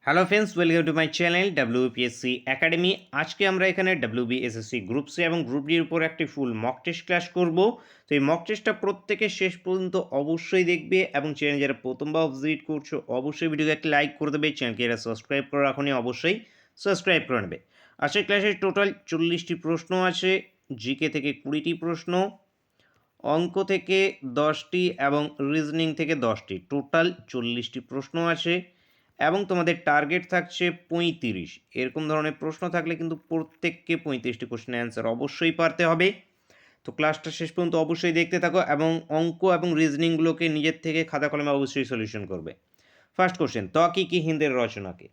Hello friends, welcome to my channel WPSC academy. আজকে আমরা এখানে WBSSC গ্রুপ সি এবং গ্রুপ ডির উপর একটি ফুল মক টেস্ট ক্লাস করব। তো এই মক টেস্টটা প্রত্যেকে শেষ পর্যন্ত অবশ্যই দেখবে এবং চ্যানেল যারা প্রথমবার ভিজিট করছো অবশ্যই ভিডিওকে একটা লাইক করে দেবে, চ্যানেলকে যারা সাবস্ক্রাইব করে রাখুনি অবশ্যই সাবস্ক্রাইব করে নেবে। আজকের ক্লাসে টোটাল 40টি প্রশ্ন আছে, জিকে থেকে 20টি প্রশ্ন, অঙ্ক থেকে 10টি এবং রিজনিং থেকে 10টি, টোটাল 40টি প্রশ্ন আছে এবং তোমাদের টার্গেট থাকছে 35। এরকম ধরনের প্রশ্ন থাকলে কিন্তু প্রত্যেককে 35টি কোশ্চেন অ্যান্সার অবশ্যই পারতে হবে। তো ক্লাসটা শেষ পর্যন্ত অবশ্যই দেখতে থাকো এবং অঙ্ক এবং রিজনিংগুলোকে নিজের থেকে খাতা কলমে অবশ্যই সলিউশন করবে। ফার্স্ট কোশ্চেন, তহকিকি হিন্দের রচনাকে?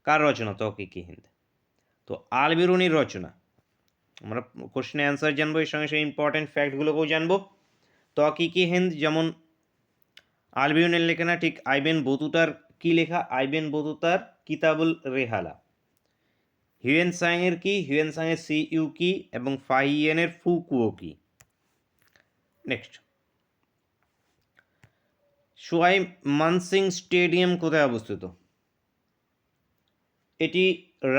কার রচনা তহকিকি হিন্দ? তো আল বিরুনির রচনা। আমরা কোশ্চেন অ্যান্সার জানবো, এর সঙ্গে সেই ইম্পর্টেন্ট ফ্যাক্টগুলোকেও জানবো। তহকিকি হিন্দ যেমন আল বিরুনির লেখা না, ঠিক আইবেন বতুতার কি লেখা? আইবেন বতুতার কিতাবুল রেহালা। হিউয়েন সাংয়ের কি? হিউয়েন সাংয়ের সিইউ কি এবং ফাহিয়েনের ফুকুও কি? নেক্সট, সোয়াই মানসিং স্টেডিয়াম কোথায় অবস্থিত? এটি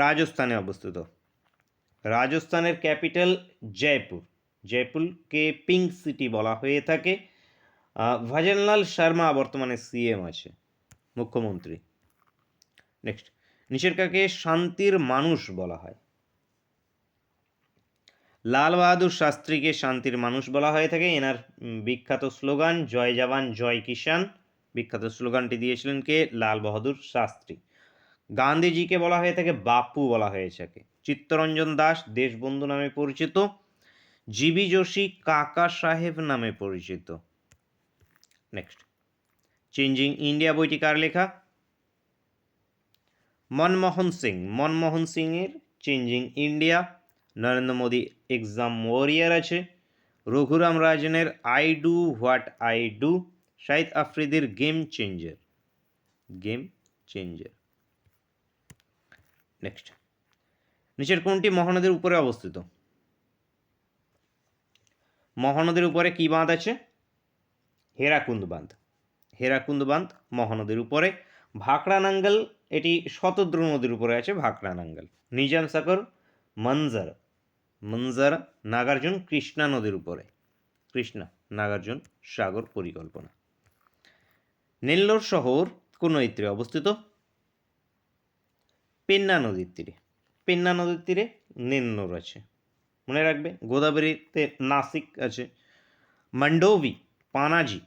রাজস্থানে অবস্থিত। রাজস্থানের ক্যাপিটাল জয়পুর। জয়পুরকে পিঙ্ক সিটি বলা হয়ে থাকে। ভজনলাল শর্মা বর্তমানে সিএম আছে, মুখ্যমন্ত্রী। নেক্সট, নিচের কাকে শান্তির মানুষ বলা হয়? লাল বাহাদুর শাস্ত্রীকে শান্তির মানুষ বলা হয়ে থাকে। এনার বিখ্যাত স্লোগান জয় জওয়ান জয় কিষান, বিখ্যাত স্লোগানটি দিয়েছিলেন কে? লাল বাহাদুর শাস্ত্রী। গান্ধীজিকে বলা হয়ে থাকে বাপু বলা হয়ে থাকে। চিত্তরঞ্জন দাস দেশবন্ধু নামে পরিচিত। জিবি যোশী কাকা সাহেব নামে পরিচিত। নেক্সট, চেঞ্জিং ইন্ডিয়া বইটি কার লেখা? মনমোহন সিং। মনমোহন সিংয়ের changing India. Narendra Modi exam warrior আছে। রঘুরাম রাজনের I do what I do. Shahid আফ্রিদির game changer. Game changer. Next, নিচের কোনটি মহানদীর উপরে অবস্থিত? মহানদীর উপরে কি বাঁধ আছে? হেরাকুন্দ বাঁধ। হেরাকুন্দ বাঁধ মহানদীর উপরে। ভাকরা নাঙ্গল এটি শতদ্রু নদীর উপরে আছে। ভাকরা নাঙ্গল। নিজাম সাগর মঞ্জার। মঞ্জার নাগার্জুন কৃষ্ণা নদীর উপরে। কৃষ্ণা নাগার্জুন সাগর পরিকল্পনা। নেল্লোর শহর কোন নদীর তীরে অবস্থিত? পেন্না নদীর তীরে। পেন্না নদীর তীরে নেল্লোর আছে, মনে রাখবে। গোদাবরীতে নাসিক আছে। মান্ডোভি পানাজি,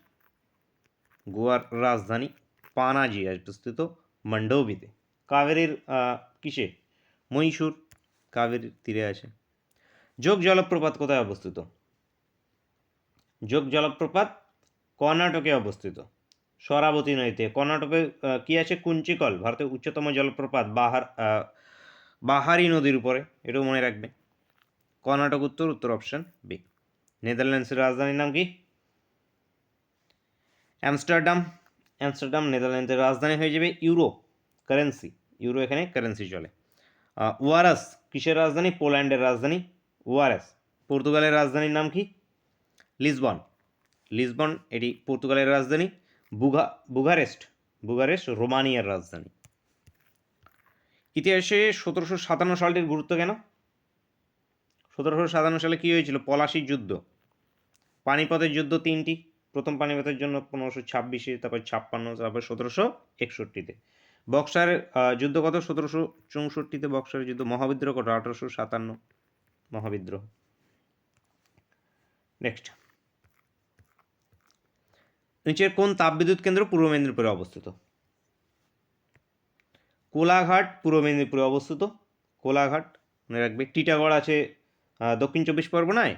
গোয়ার রাজধানী পানাজি অবস্থিত মান্ডোভিতে। কাবেরীর কিসে? মহীশূর, কাবেরীর তীরে আছে। যোগ জলপ্রপাত কোথায় অবস্থিত? যোগ জলপ্রপাত কর্ণাটকে অবস্থিত, শরাবতী নদীতে। কর্ণাটকে কি আছে? কুঞ্চিকল, ভারতের উচ্চতম জলপ্রপাত বাহারি নদীর উপরে, এটাও মনে রাখবে। কর্ণাটক উত্তর অপশন বি। নেদারল্যান্ডসের রাজধানীর নাম কি? অ্যামস্টারডাম। অ্যামস্টারডাম নেদারল্যান্ডসের রাজধানী হয়ে যাবে। ইউরো কারেন্সি, ইউরো এখানে কারেন্সি চলে। ওয়ারাস কিসের রাজধানী? পোল্যান্ডের রাজধানী ওয়ারাস। পর্তুগালের রাজধানীর নাম কি? লিসবন। লিসবন এটি পর্তুগালের রাজধানী। বুগারেস্ট রোমানিয়ার রাজধানী। ইতিহাসে 1757 সালটির গুরুত্ব কেন? 1757 সালে কী হয়েছিল? পলাশির যুদ্ধ। পানিপথের যুদ্ধ 3টি। প্রথম পানিপথের জন্য 1526-এ, তারপর 56, তারপর 1761-তে। বক্সারের যুদ্ধ কত? 1764-তে বক্সারের যুদ্ধ। মহাবিদ্রোহ কত? 1857 মহাবিদ্রোহ। নেক্সট, নিচের কোন তাপবিদ্যুৎ কেন্দ্র পূর্ব মেদিনীপুরে অবস্থিত? কোলাঘাট পূর্ব মেদিনীপুরে অবস্থিত। কোলাঘাট মনে রাখবে। টিটাগড় আছে দক্ষিণ 24 পরগনায়,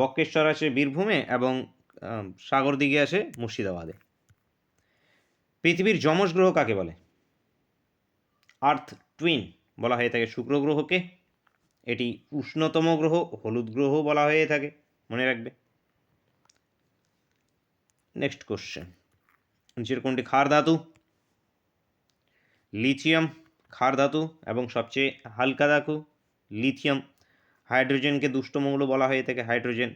বক্রেশ্বর আছে বীরভূমে এবং সাগরদিঘি আছে মুর্শিদাবাদে। পৃথিবীর যমজ গ্রহ কাকে বলে? আর্থ টুইন বলা হয়ে থাকে শুক্র গ্রহকে। এটি উষ্ণতম গ্রহ, হলুদ গ্রহ বলা হয়ে থাকে, মনে রাখবে। নেক্সট কোশ্চেন, নিচের কোনটি ক্ষার ধাতু? লিথিয়াম ক্ষার ধাতু এবং সবচেয়ে হালকা ধাতু লিথিয়াম। হাইড্রোজেনকে দুষ্ট মৌল বলা হয়ে থাকে, হাইড্রোজেন।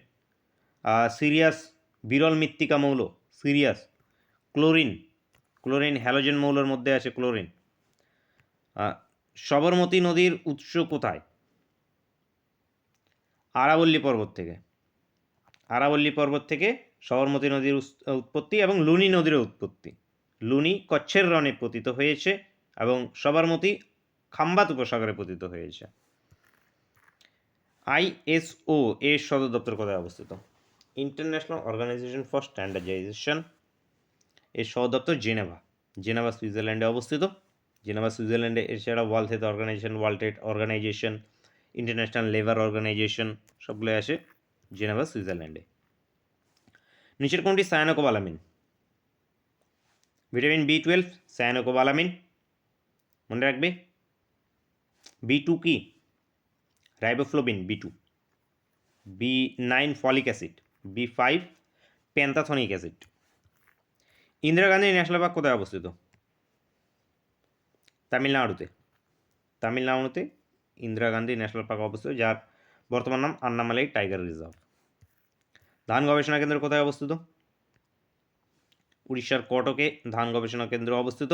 সিরিয়াস বিরল মৃত্তিকা মৌল সিরিয়াস। ক্লোরিন ক্লোরিন হ্যালোজেন মৌলের মধ্যে আছে ক্লোরিন। সবরমতী নদীর উৎস কোথায়? আরাবল্লী পর্বত থেকে। আরাবল্লী পর্বত থেকে সবরমতী নদীর উৎপত্তি এবং লুনি নদীর উৎপত্তি। লুনি কচ্ছের রণে পতিত হয়েছে এবং সবরমতী খাম্বাত উপসাগরে পতিত হয়েছে। আইএসও এর সদর দপ্তর কোথায় অবস্থিত? International Organization for Standardization. এর সদর দপ্তর জেনেভা। জেনেভা সুইজারল্যান্ডে অবস্থিত। জেনেভা সুইজারল্যান্ডে এছাড়া World Health Organization, World Trade Organization, International Labour Organization সবগুলো আসে জেনেভা সুইজারল্যান্ডে। নিচের কোনটি সায়ানোকোবালামিন? ভিটামিন B12 সায়ানোকোবালামিন, মনে রাখবে। B2 কি? Riboflavin B2। B9 folic acid. B5 pantothenic acid. Indira Gandhi national park কোথায় অবস্থিত? তামিলনাড়ুতে। তামিলনাড়ুতে ইন্দিরা গান্ধী ন্যাশনাল পার্ক অবস্থিত, যার বর্তমান নাম আন্নামালাই টাইগার রিজার্ভ। ধান গবেষণা কেন্দ্র কোথায় অবস্থিত? উড়িষ্যার কটকে ধান গবেষণা কেন্দ্র অবস্থিত।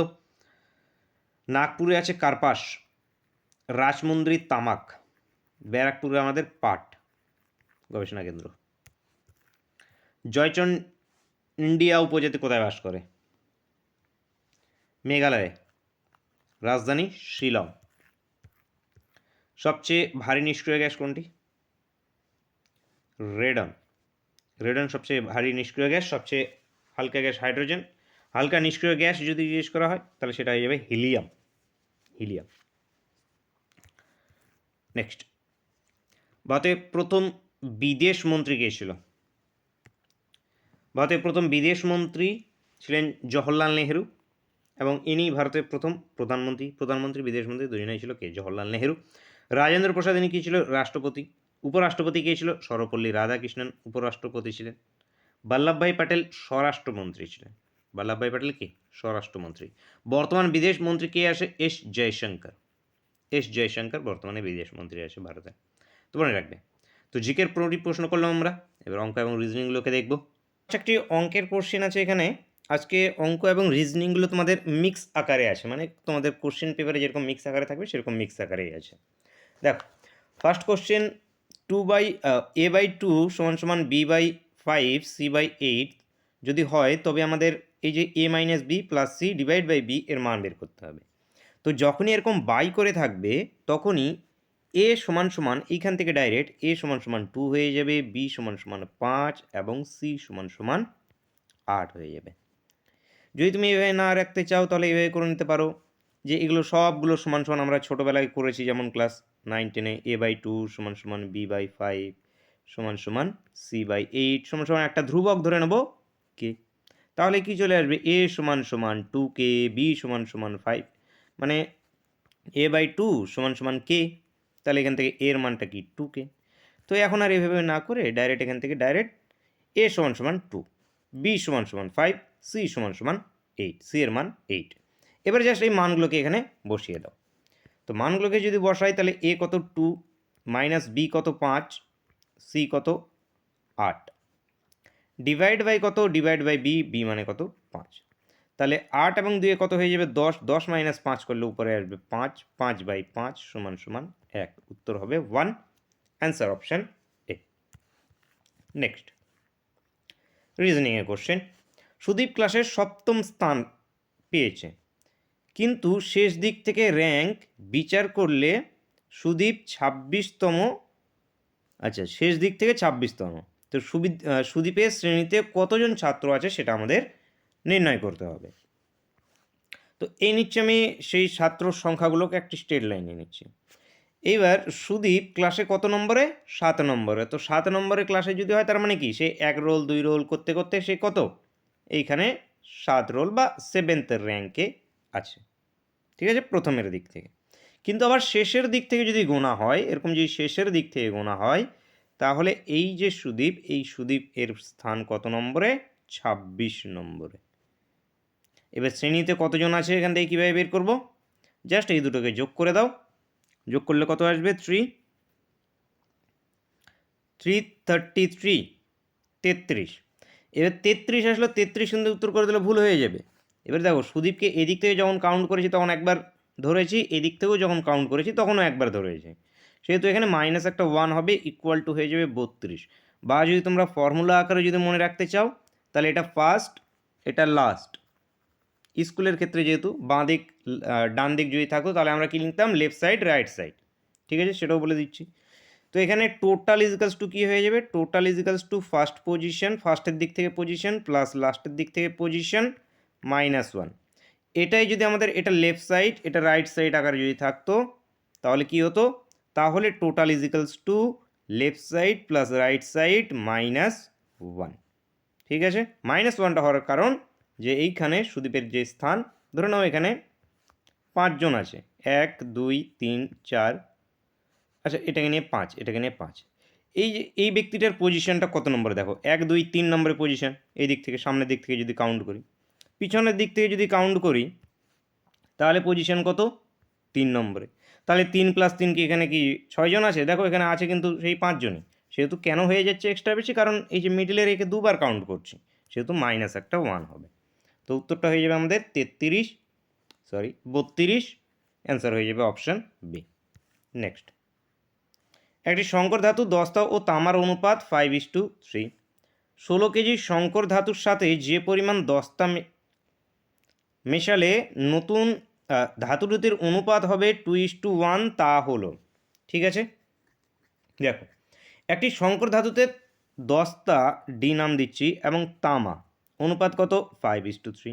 নাগপুরে আছে কার্পাস। রাজমুন্দ্রি তামাক। ব্যারাকপুরে আমাদের পাট গবেষণা কেন্দ্র। জয়চন্ডিয়া উপজাতি কোথায় বাস করে? মেঘালয়ে। রাজধানী শিলং। সবচেয়ে ভারী নিষ্ক্রিয় গ্যাস কোনটি? রেডন। রেডন সবচেয়ে ভারী নিষ্ক্রিয় গ্যাস। সবচেয়ে হালকা গ্যাস হাইড্রোজেন। হালকা নিষ্ক্রিয় গ্যাস যদি জিজ্ঞেস করা হয় তাহলে সেটা হয়ে যাবে হিলিয়াম। হিলিয়াম। নেক্সট, ভারতের প্রথম বিদেশ মন্ত্রী কে ছিল? ভারতের প্রথম বিদেশ মন্ত্রী ছিলেন জওহরলাল নেহেরু এবং ইনি ভারতের প্রথম প্রধানমন্ত্রী বিদেশমন্ত্রী দুজনেই ছিল কে? জওহরলাল নেহেরু। রাজেন্দ্র প্রসাদ ইনি কী ছিল? রাষ্ট্রপতি। উপরাষ্ট্রপতি কে ছিল? সর্বপল্লী রাধাকৃষ্ণন উপরাষ্ট্রপতি ছিলেন। বল্লভভাই প্যাটেল স্বরাষ্ট্রমন্ত্রী ছিলেন। বল্লভভাই প্যাটেল কি? স্বরাষ্ট্রমন্ত্রী। বর্তমান বিদেশ মন্ত্রী কে আসে? এস জয়শঙ্কর। এস জয়শঙ্কর বর্তমানে বিদেশ মন্ত্রী আসে ভারতে। তো মনে রাখবে। তো জিকের 15টি প্রশ্ন করলাম আমরা, এবার অঙ্ক এবং রিজনিংগুলোকে দেখব। একটি অঙ্কের কোশ্চেন আছে এখানে। আজকে অঙ্ক এবং রিজনিংগুলো তোমাদের মিক্স আকারে আছে, মানে তোমাদের কোশ্চেন পেপারে যেরকম মিক্স আকারে থাকবে সেরকম মিক্স আকারেই আছে। দেখো, first question a/2 = b/5 c/8 যদি হয় তবে আমাদের এই যে a - b + c / b এর মান বের করতে হবে। তো যখনই এরকম বাই করে থাকবে তখনই a = এইখান থেকে ডাইরেক্ট a = 2 হয়ে যাবে, b = 5 এবং c = 8 হয়ে যাবে। যদি তুমি এভাবে না রাখতে চাও তাহলে এভাবে করে নিতে পারো যে এগুলো সবগুলো সমান সমান আমরা ছোটোবেলায় করেছি, যেমন ক্লাস 9-10-এ a/2 = b/5 = c/8 = একটা ধ্রুবক ধরে নেব কে। তাহলে কি চলে আসবে? a = 2k, b = 5, মানে a/2 = k। তাহলে এখান থেকে এর মানটা কি? 2k। তো এখন আর এভাবে না করে ডাইরেক্ট এখান থেকে direct a = 2, b = 5, c = 8, c এর মান 8। এবার জাস্ট এই মানগুলোকে এখানে বসিয়ে দাও। তো মানগুলোকে যদি বসাই তাহলে a কত? 2, - b কত? 5, c কত? 8, ডিভাইড বাই কত? ডিভাইড বাই b, b মানে কত? 5। তাহলে 8 এবং 2 কত হয়ে যাবে? 10, 10 - 5 করলে উপরে আসবে 5, 5/5 = 1। উত্তর হবে 1, অ্যান্সার অপশান এ। নেক্সট, রিজনিংয়ের কোশ্চেন। সুদীপ ক্লাসের 7ম স্থান পেয়েছে, কিন্তু শেষ দিক থেকে র্যাঙ্ক বিচার করলে সুদীপ 26তম। আচ্ছা, শেষ দিক থেকে 26তম। তো সুদীপের শ্রেণীতে কতজন ছাত্র আছে সেটা আমাদের নির্ণয় করতে হবে। তো এই নিচ্ছে আমি সেই ছাত্র সংখ্যাগুলোকে একটি স্ট্রেট লাইনে নিচ্ছি। এইবার সুদীপ ক্লাসে কত নম্বরে? 7 নম্বরে। তো 7 নম্বরের ক্লাসে যদি হয় তার মানে কি সে 1 রোল 2 রোল করতে করতে সে কত? এইখানে 7 রোল বা 7th র্যাঙ্কে আছে। ঠিক আছে, প্রথমের দিক থেকে। কিন্তু আবার শেষের দিক থেকে যদি গোনা হয়, এরকম যদি শেষের দিক থেকে গোনা হয় তাহলে এই যে সুদীপ, এই সুদীপ এর স্থান কত নম্বরে? 26 নম্বরে। এবার শ্রেণীতে কতজন আছে এখান থেকে কীভাবে বের করব? জাস্ট এই দুটোকে যোগ করে দাও। যোগ করলে কত আসবে? 333, 33। এবার 33 আসলো, 33 কিন্তু উত্তর করে দিলে ভুল হয়ে যাবে। এবার দেখো সুদীপকে এদিক থেকে যখন কাউন্ট করেছি তখন একবার ধরেছি, এদিক থেকেও যখন কাউন্ট করেছি তখনও একবার ধরেছি, সেহেতু এখানে মাইনাস একটা 1 হবে, ইকুয়াল টু হয়ে যাবে 32। বা যদি তোমরা ফর্মুলা আকারে যদি মনে রাখতে চাও তাহলে এটা ফার্স্ট, এটা লাস্ট। স্কুলের ক্ষেত্রে যেহেতু বাঁ দিক ডান দিক যদি থাকতো তাহলে আমরা কি লিখতাম, লেফট সাইড রাইট সাইড। ঠিক আছে, সেটাও বলে দিচ্ছি। তো এখানে টোটাল ইজিক্যালস টু কী হয়ে যাবে, total equals to first position, ফার্স্টের দিক থেকে পজিশন প্লাস লাস্টের দিক থেকে পজিশন মাইনাস 1। এটাই যদি আমাদের এটা লেফট সাইড এটা রাইট সাইড আকারে যদি থাকতো তাহলে কি হতো, তাহলে total equals to left side plus right side minus 1। ঠিক আছে, মাইনাস 1টা হওয়ার কারণ যে এইখানে সুদীপের যে স্থান, ধরে নাও এখানে 5 জন আছে, 1 2 3 4, আচ্ছা এটাকে নিয়ে 5, এটাকে নিয়ে 5। এই যে এই ব্যক্তিটার পজিশনটা কত নম্বরে দেখো, 1 2 3 নম্বরের পজিশন। এই দিক থেকে সামনের দিক থেকে যদি কাউন্ট করি, পিছনের দিক থেকে যদি কাউন্ট করি তাহলে পজিশন কত, 3 নম্বরে। তাহলে 3 প্লাস 3 কি এখানে কি 6 জন আছে, দেখো এখানে আছে কিন্তু সেই 5 জনই। সেহেতু কেন হয়ে যাচ্ছে এক্সট্রা বেশি, কারণ এই যে মিডিলে রেখে দুবার কাউন্ট করছি, সেহেতু মাইনাস একটা 1 হবে। তো উত্তরটা হয়ে যাবে আমাদের 32, অ্যান্সার হয়ে যাবে অপশান বি। নেক্সট, একটি সংকর ধাতু দস্তা ও তামার অনুপাত 5:3। 16 কেজি সংকর ধাতুর সাথে যে পরিমাণ দস্তা মেশালে নতুন ধাতু দুটির অনুপাত হবে 2:1, তা হলো। ঠিক আছে, দেখো একটি সংকর ধাতুতে দস্তা ডি নাম দিচ্ছি এবং তামা অনুপাত কত 5:3।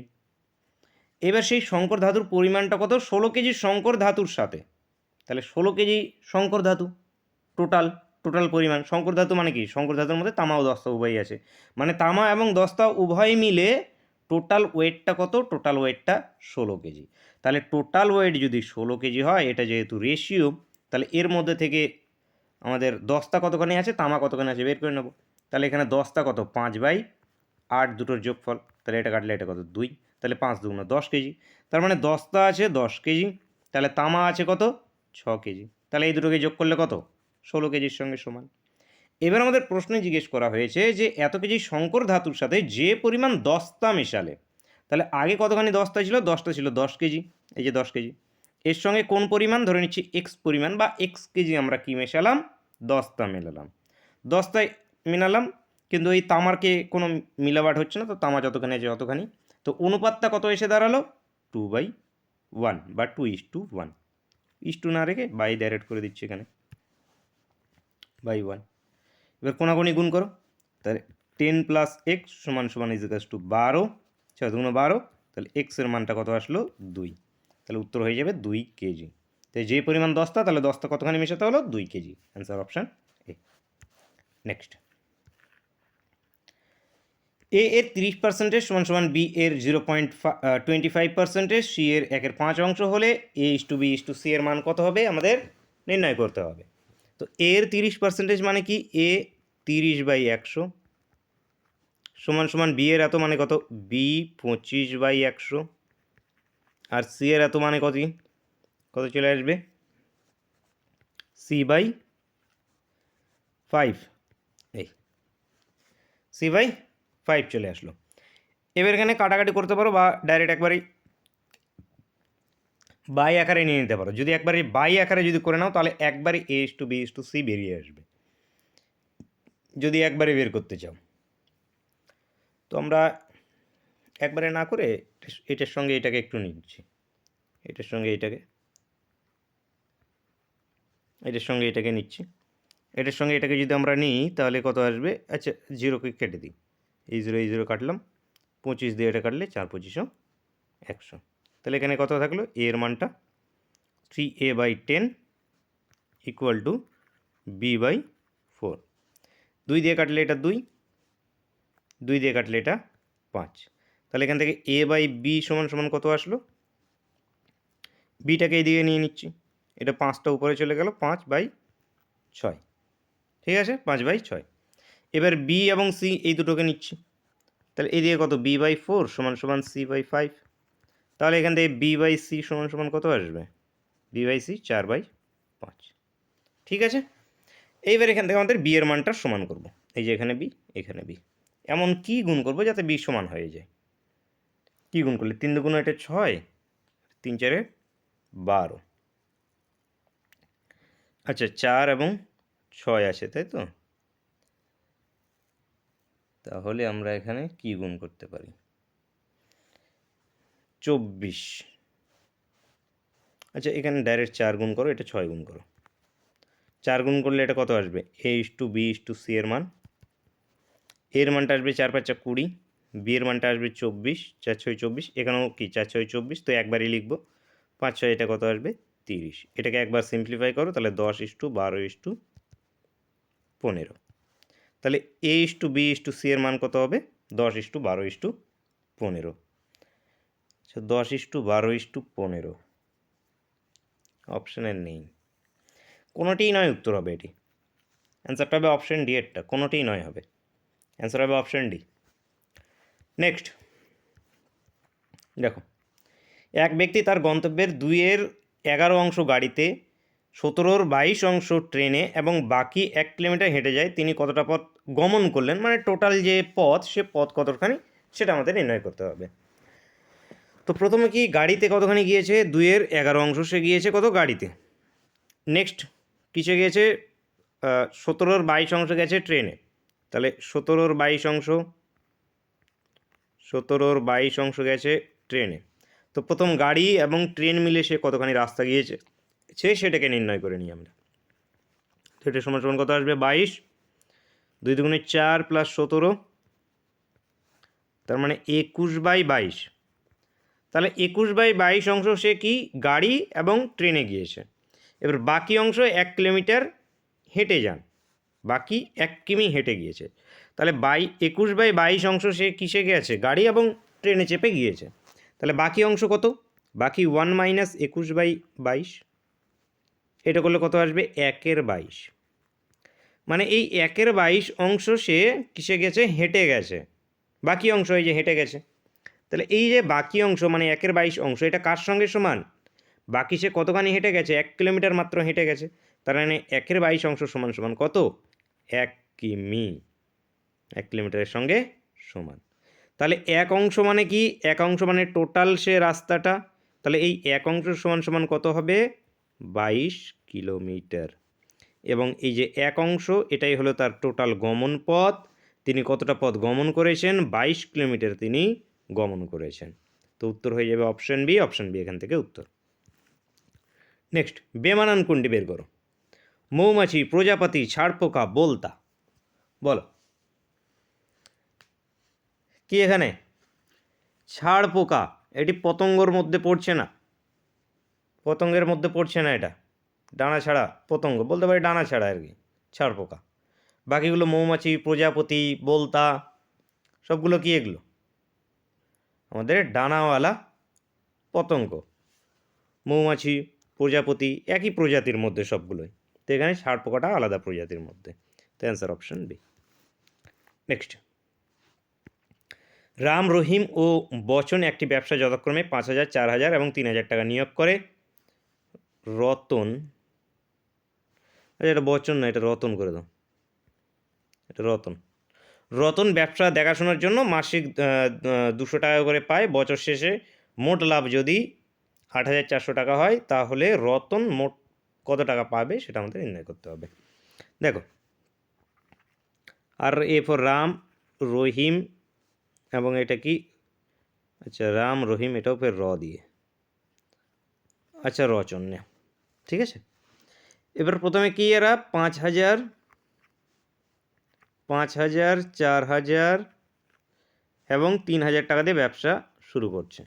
এবার সেই সংকর ধাতুর পরিমাণটা কত, 16 কেজি সংকর ধাতুর সাথে, তাহলে 16 কেজি সংকর ধাতু টোটাল পরিমাণ। সংকর ধাতু মানে কি, সংকর ধাতুর মধ্যে তামা ও দস্তা উভয়ই আছে, মানে তামা এবং দস্তা উভয় মিলে টোটাল ওয়েটটা কত, টোটাল ওয়েটটা 16 কেজি। তাহলে টোটাল ওয়েট যদি 16 কেজি হয়, এটা যেহেতু রেশিও, তাহলে এর মধ্যে থেকে আমাদের দস্তা কতখানি আছে, তামা কতখানি আছে বের করে নেব। তাহলে এখানে দস্তা কত, 5/8 দুটোর যোগফল, তাহলে এটা কাটলে এটা কত 2, তাহলে 5 2 10 কেজি। তার মানে দস্তা আছে 10 কেজি, তাহলে তামা আছে কত 6 কেজি, তাহলে এই দুটোকে যোগ করলে কত 16 কেজির সঙ্গে সমান। এবার আমাদের প্রশ্নে জিজ্ঞেস করা হয়েছে যে এত কেজি সংকর ধাতুর সাথে যে পরিমাণ দস্তা মেশালে, তাহলে আগে কতখানি দস্তা ছিল, দশটা ছিল 10 কেজি, এই যে 10 কেজি, এর সঙ্গে কোন পরিমাণ ধরে নিচ্ছি এক্স পরিমাণ বা এক্স কেজি আমরা কি মেশালাম, দস্তা মেলালাম, দস্তায় মেলালাম, কিন্তু এই তামারকে কোনো মিলাবাট হচ্ছে না, তো তামা যতখানি আছে যতখানি। তো অনুপাতটা কত এসে দাঁড়ালো 2/1 বা 2:1, ইস টু না রেখে বাই ডাইরেক্ট করে দিচ্ছি এখানে বাই 1। এবার কোনাকুনি গুণ করো, তাহলে 10 + x = 12, 6 2 12, তাহলে এক্সের মানটা কত আসলো 2, তাহলে উত্তর হয়ে যাবে 2 কেজি। তাই যে পরিমাণ দস্তা, তাহলে দস্তা কতখানি মেশাতে হলো 2 KG, answer option A. Next, A এর 30% = বি এর 0.25%, সি এর 1/5 হলে a:b:c এর মান কত হবে আমাদের নির্ণয় করতে হবে। তো এর 30% মানে কি, এ 30/100 = বি এর এত মানে কত, বি 25/100, আর সি এর এত মানে কত, কত চলে আসবে c/5, এই c/5 চলে আসলো। এবার এখানে কাটাকাটি করতে পারো বা ডাইরেক্ট একবারেই বাই আকারে নিয়ে নিতে পারো। যদি একবারে বাই আকারে যদি করে নাও তাহলে একবারে a:b:c বেরিয়ে আসবে, যদি একবারে বের করতে চাও। তো আমরা একবারে না করে এটার সঙ্গে এটাকে একটু নিচ্ছি, এটার সঙ্গে এটাকে, এটার সঙ্গে এটাকে নিচ্ছি, এটার সঙ্গে এটাকে যদি আমরা নিই তাহলে কত আসবে, আচ্ছা 0কে কেটে দিই, এই 0 কাটলাম, 25 দিয়ে এটা কাটলে 4 25 100, তাহলে এখানে কত থাকলো, এর মানটা 3a/10 = b/4, 2 দিয়ে কাটলে এটা 2, 2 দিয়ে কাটলে এটা 5, তাহলে এখান থেকে a/b = কত আসলো, বিটাকে এইদিকে নিয়ে নিচ্ছি, এটা 5টা উপরে চলে গেল 5/6, ঠিক আছে 5/6। এবার বি এবং সি এই দুটোকে নিচ্ছি, তাহলে এদিকে কত b/4 = c/5, তাহলে এখান থেকে b/c = কত আসবে, b/c 4/5, ঠিক আছে। এইবার এখান থেকে আমাদের বি এর মানটা সমান করব, এই যে এখানে বি এখানে বি, এমন কি গুণ করব যাতে বি সমান হয়ে যায়। কী গুণ করলে 3 দুগুণ এটা 6, 3 4 12। আচ্ছা 4 এবং 6 আছে তাই তো, তাহলে আমরা এখানে কি গুণ করতে পারি 24। আচ্ছা এখানে ডাইরেক্ট 4 গুণ করো, এটা 6 গুণ করো। 4 গুণ করলে এটা কত আসবে A/B/C এর মান, এর মানটা আসবে 4 5 20, বি এর মানটা আসবে 24, 4 6 24, এখানেও কি 4 6 24, তো একবারই লিখবো 5 6, এটা কত আসবে 30। এটাকে একবার সিম্পলিফাই করো, তাহলে 10/12/15। তাহলে A/B/C এর মান কত হবে 10/12/15। আচ্ছা 10/12/15 অপশানের নেই, কোনোটিই নয় উত্তর হবে এটি। অ্যান্সারটা হবে অপশান ডি এরটা, কোনোটিই নয় হবে, অ্যান্সার হবে অপশান ডি। নেক্সট দেখো, এক ব্যক্তি তার গন্তব্যের 2/11 অংশ গাড়িতে, 17/22 অংশ ট্রেনে এবং বাকি 1 কিলোমিটার হেঁটে যায়। তিনি কতটা পথ গমন করলেন, মানে টোটাল যে পথ সে পথ কতখানি সেটা আমাদের নির্ণয় করতে হবে। তো প্রথমে কি গাড়িতে কতখানি গিয়েছে 2/11 অংশ সে গিয়েছে কত গাড়িতে। নেক্সট কিসে গিয়েছে 17/22 অংশ গেছে ট্রেনে, তাহলে 17/22 অংশ গেছে ট্রেনে। তো প্রথম গাড়ি এবং ট্রেন মিলে সে কতখানি রাস্তা গিয়েছে সেটাকে নির্ণয় করে নিই আমরা। তো এটা সমান সমান কত আসবে 22, 2 দুগুণে 4 প্লাস 17, তার মানে 21/22। তাহলে 21/22 অংশ সে কি গাড়ি এবং ট্রেনে গিয়েছে। এবার বাকি অংশ 1 কিলোমিটার হেঁটে যান, বাকি 1 কিমি হেঁটে গিয়েছে। তাহলে 21/22 অংশ সে কিসে গেছে গাড়ি এবং ট্রেনে চেপে গিয়েছে। তাহলে বাকি অংশ কত, বাকি 1 - 21/22, এটা করলে কত আসবে 1/22। মানে এই 1/22 অংশ সে কিসে গেছে হেঁটে গেছে, বাকি অংশ এই যে হেঁটে গেছে। তাহলে এই যে বাকি অংশ মানে 1/22 অংশ, এটা কার সঙ্গে সমান, বাকি সে কতখানি হেঁটে গেছে 1 কিলোমিটার মাত্র হেঁটে গেছে, তার মানে 1/22 অংশ সমান সমান কত 1 কিমি, 1 কিলোমিটারের সঙ্গে সমান। তাহলে 1 অংশ মানে কি, 1 অংশ মানে টোটাল সে রাস্তাটা, তাহলে এই 1 অংশ সমান সমান কত হবে 22 কিলোমিটার। এবং এই যে 1 অংশ এটাই হলো তার টোটাল গমন পথ, তিনি কতটা পথ গমন করেছেন 22 কিলোমিটার তিনি গমন করেছেন। তো উত্তর হয়ে যাবে অপশান বি, অপশান বি এখান থেকে উত্তর। নেক্সট বেমানান কোনটি বের করো, মৌমাছি, প্রজাপতি, ছাড়পোকা, বোলতা। বলো কি এখানে ছাড়পোকা, এটি পতঙ্গর মধ্যে পড়ছে না, পতঙ্গের মধ্যে পড়ছে না, এটা ডানা ছাড়া পতঙ্গ, বলতে পারি ডানা ছাড়া আর কি ছাড়পোকা। বাকিগুলো মৌমাছি, প্রজাপতি, বোলতা সবগুলো কি এগুলো আমাদের ডানাওয়ালা পতঙ্গ। মৌমাছি প্রজাপতি একই প্রজাতির মধ্যে সবগুলোই, তো এখানে ছাড়পোকাটা আলাদা প্রজাতির মধ্যে, তো answer option B. Next Ram, Rahim ও বচন একটি ব্যবসা যথাক্রমে 5,000, 4,000 এবং 3,000 টাকা নিয়োগ করে। রতন, আচ্ছা এটা বচন না, এটা রতন করে দাও, এটা রতন। রতন ব্যবসা দেখাশোনার জন্য মাসিক 200 টাকা করে পায়। বছর শেষে মোট লাভ যদি 8,400 টাকা হয়, তাহলে রতন মোট কত টাকা পাবে সেটা আমাদের নির্ণয় করতে হবে। দেখো আর এ ফর রাম, রহিম এবং এটা কি, আচ্ছা রাম রহিম এটাও ফের র দিয়ে, আচ্ছা রচন নে, ঠিক আছে। এবার প্রথমে কি এরা 5,000, 5,000, 4,000 এবং 3,000 টাকা দিয়ে ব্যবসা শুরু করছে।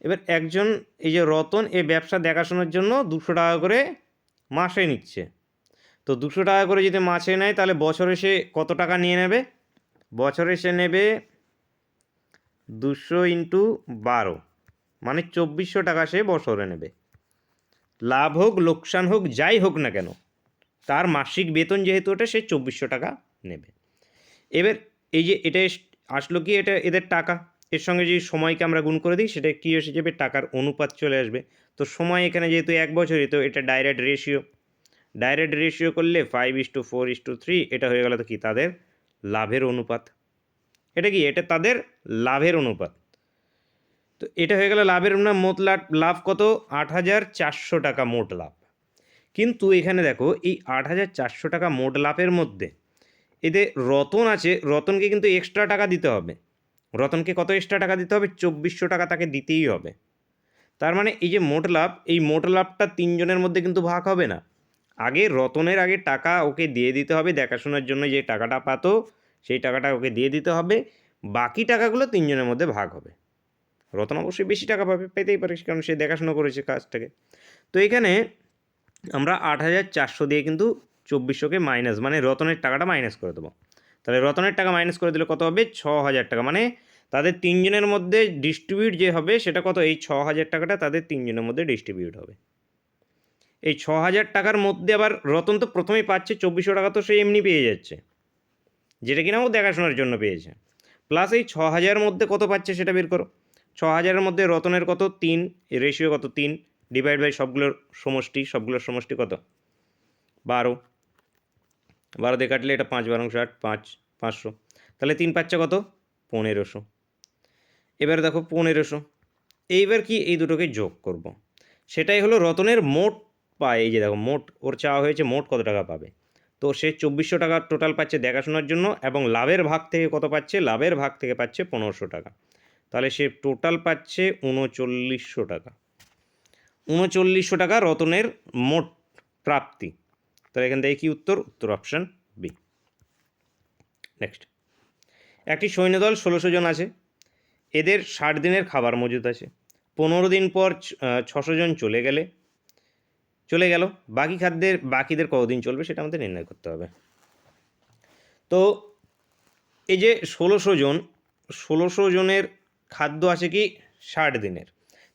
এবার একজন এই যে রতন এই ব্যবসা দেখাশোনার জন্য 200 টাকা করে মাসে নিচ্ছে। তো 200 টাকা করে যদি মাসে নেয়, তাহলে বছরে সে কত টাকা নিয়ে নেবে, বছরে সে নেবে 200 × 12, মানে 2,400 টাকা সে বছরে নেবে। লাভ হোক লোকসান হোক যাই হোক না কেন, তার মাসিক বেতন যেহেতু ওটা, সে 2,400 টাকা নেবে। এবার এই যে এটা আসলো কি, এটা এদের টাকা, এর সঙ্গে যদি সময়কে আমরা গুণ করে দিই, সেটা কী এসে যাবে টাকার অনুপাত চলে আসবে। তো সময় এখানে যেহেতু 1 বছরই, তো এটা ডাইরেক্ট রেশিও, ডাইরেক্ট রেশিও করলে 5:4:3, এটা হয়ে গেল তো কি তাদের লাভের অনুপাত। এটা কি, এটা তাদের লাভের অনুপাত। তো এটা হয়ে গেল লাভের না মোট লাভ কত ৮,৪০০ টাকা মোট লাভ। কিন্তু এখানে দেখো এই ৮,৪০০ টাকা মোট লাভের মধ্যে এদের রতন আছে, রতনকে কিন্তু এক্সট্রা টাকা দিতে হবে। রতনকে কত এক্সট্রা টাকা দিতে হবে? ২৪০০ টাকা তাকে দিতেই হবে। তার মানে এই যে মোট লাভ, এই মোট লাভটা তিনজনের মধ্যে কিন্তু ভাগ হবে না। আগে রতনের আগে টাকা ওকে দিয়ে দিতে হবে, দেখাশোনার জন্য যে টাকাটা পাতো সেই টাকাটা ওকে দিয়ে দিতে হবে, বাকি টাকাগুলো তিনজনের মধ্যে ভাগ হবে। রতন অবশ্যই বেশি টাকা পাবে, পেতেই পারে, কারণ সে দেখাশোনা করেছে কাজটাকে। তো এখানে আমরা ৮,৪০০ দিয়ে কিন্তু ২৪০০কে মাইনাস মানে রতনের টাকাটা মাইনাস করে দেবো। তাহলে রতনের টাকা মাইনাস করে দিলে কত হবে? ৬,০০০ টাকা। মানে তাদের তিনজনের মধ্যে ডিস্ট্রিবিউট যে হবে সেটা কত? এই ৬,০০০ টাকাটা তাদের তিনজনের মধ্যে ডিস্ট্রিবিউট হবে। এই ৬,০০০ টাকার মধ্যে আবার রতন তো প্রথমেই পাচ্ছে ২৪০০ টাকা, তো সে এমনি পেয়ে যাচ্ছে, যেটা কিনা ও দেখাশোনার জন্য পেয়েছে। প্লাস এই ৬,০০০ মধ্যে কত পাচ্ছে সেটা বের করো। ৬,০০০-এর মধ্যে রতনের কত? ৩, এর রেশিও কত? ৩ ডিভাইড বাই সবগুলোর সমষ্টি কত? ১২। ১২ দিয়ে কাটলে এটা ৫ বারং ৬০, ৫00। তাহলে ৩ পাচ্ছে কত? ১৫০০। এবার দেখো ১৫০০, এইবার কি এই দুটোকে যোগ করব। সেটাই হলো রতনের মোট পায়। এই যে দেখো মোট ওর চাওয়া হয়েছে মোট কত টাকা পাবে। তো সে ২৪০০ টাকা টোটাল পাচ্ছে দেখাশোনার জন্য, এবং লাভের ভাগ থেকে কত পাচ্ছে? লাভের ভাগ থেকে পাচ্ছে ১৫০০ টাকা। তাহলে সে টোটাল পাচ্ছে ৩৯০০ টাকা। ৩৯০০ টাকা রতনের মোট প্রাপ্তি। তাহলে এখান থেকে কি উত্তর? উত্তর অপশান বি। নেক্সট, একটি সৈন্যদল ১৬০০ জন আছে, এদের ৬০ দিনের খাবার মজুদ আছে। ১৫ দিন পর ৬০০ জন চলে গেল, বাকিদের কতদিন চলবে সেটা আমাদের নির্ণয় করতে হবে। তো এই যে ১৬০০ জনের খাদ্য আছে কি ৬০ দিনের।